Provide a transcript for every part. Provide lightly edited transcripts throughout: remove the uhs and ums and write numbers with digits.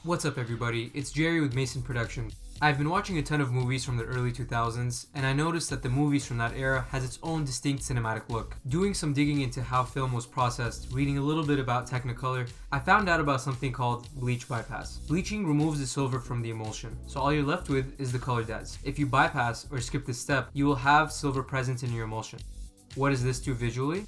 What's up everybody, it's Jerry with Mason Production. I've been watching a ton of movies from the early 2000s, and I noticed that the movies from that era has its own distinct cinematic look. Doing some digging into how film was processed, reading a little bit about Technicolor, I found out about something called Bleach Bypass. Bleaching removes the silver from the emulsion, so all you're left with is the color dyes. If you bypass or skip this step, you will have silver present in your emulsion. What does this do visually?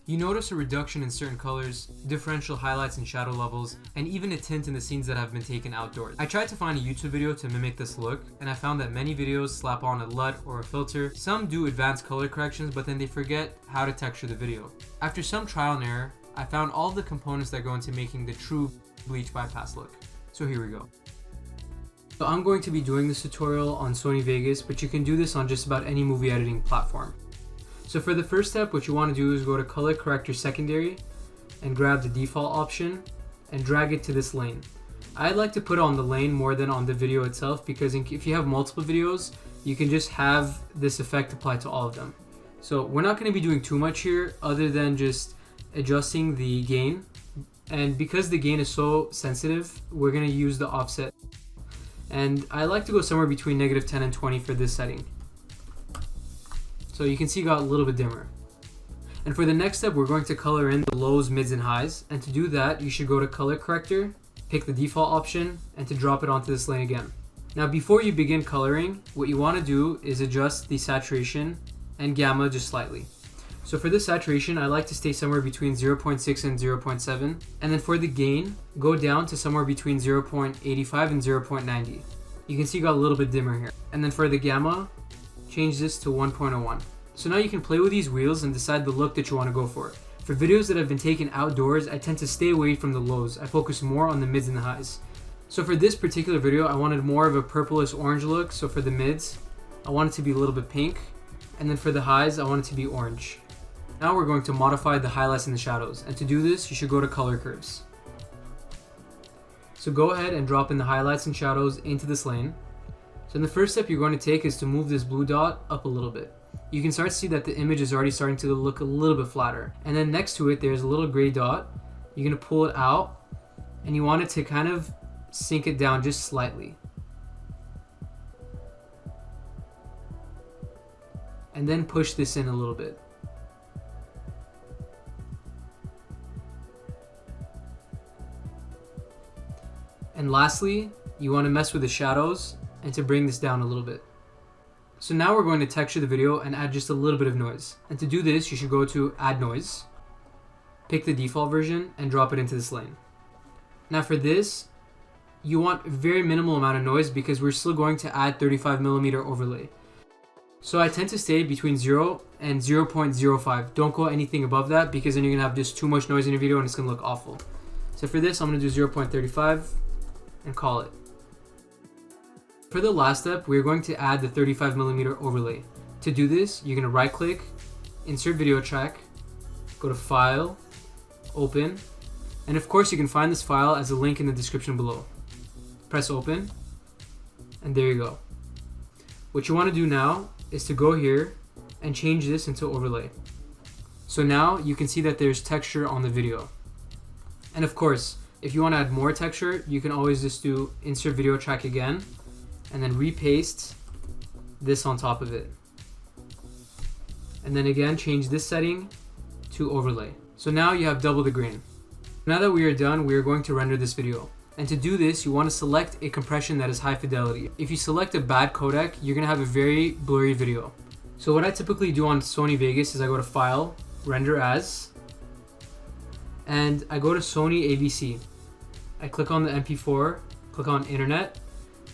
You notice a reduction in certain colors, differential highlights and shadow levels, and even a tint in the scenes that have been taken outdoors. I tried to find a YouTube video to mimic this look, and I found that many videos slap on a LUT or a filter. Some do advanced color corrections, but then they forget how to texture the video. After some trial and error, I found all the components that go into making the true Bleach Bypass look. So here we go. So I'm going to be doing this tutorial on Sony Vegas, but you can do this on just about any movie editing platform. So for the first step, what you want to do is go to Color Corrector Secondary and grab the default option and drag it to this lane. I like to put it on the lane more than on the video itself, because if you have multiple videos, you can just have this effect applied to all of them. So we're not going to be doing too much here other than just adjusting the gain. And because the gain is so sensitive, we're going to use the offset. And I like to go somewhere between -10 and 20 for this setting. So you can see it got a little bit dimmer. And for the next step, we're going to color in the lows, mids, and highs. And to do that, you should go to Color Corrector, pick the default option, and to drop it onto this lane again. Now before you begin coloring, what you want to do is adjust the saturation and gamma just slightly. So for the saturation, I like to stay somewhere between 0.6 and 0.7. And then for the gain, go down to somewhere between 0.85 and 0.90. You can see it got a little bit dimmer here. And then for the gamma, change this to 1.01. So now you can play with these wheels and decide the look that you want to go for. For videos that have been taken outdoors, I tend to stay away from the lows. I focus more on the mids and the highs. So for this particular video, I wanted more of a purplish orange look. So for the mids, I want it to be a little bit pink. And then for the highs, I want it to be orange. Now we're going to modify the highlights and the shadows. And to do this, you should go to Color Curves. So go ahead and drop in the highlights and shadows into this lane. So the first step you're going to take is to move this blue dot up a little bit. You can start to see that the image is already starting to look a little bit flatter. And then next to it, there's a little gray dot. You're going to pull it out, and you want it to kind of sink it down just slightly. And then push this in a little bit. And lastly, you want to mess with the shadows and to bring this down a little bit. So now we're going to texture the video and add just a little bit of noise. And to do this, you should go to Add Noise, pick the default version, and drop it into this lane. Now for this, you want a very minimal amount of noise because we're still going to add 35mm overlay. So I tend to stay between 0 and 0.05. Don't go anything above that, because then you're going to have just too much noise in your video and it's going to look awful. So for this, I'm going to do 0.35 and call it. For the last step, we're going to add the 35mm overlay. To do this, you're going to right click, insert video track, go to File, Open, and of course you can find this file as a link in the description below. Press Open, and there you go. What you want to do now is to go here and change this into overlay. So now you can see that there's texture on the video. And of course, if you want to add more texture, you can always just do insert video track again, and then repaste this on top of it. And then again, change this setting to overlay. So now you have double the grain. Now that we are done, we are going to render this video. And to do this, you want to select a compression that is high fidelity. If you select a bad codec, you're going to have a very blurry video. So what I typically do on Sony Vegas is I go to File, Render As, and I go to Sony AVC. I click on the MP4, click on Internet,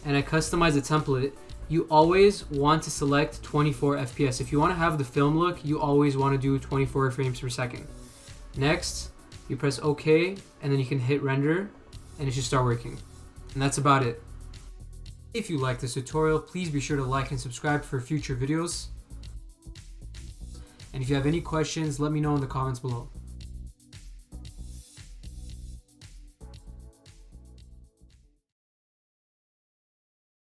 and I customize the template. You always want to select 24 FPS. If you want to have the film look, you always want to do 24 frames per second. Next, you press OK, and then you can hit render, and it should start working. And that's about it. If you like this tutorial, please be sure to like and subscribe for future videos. And if you have any questions, let me know in the comments below.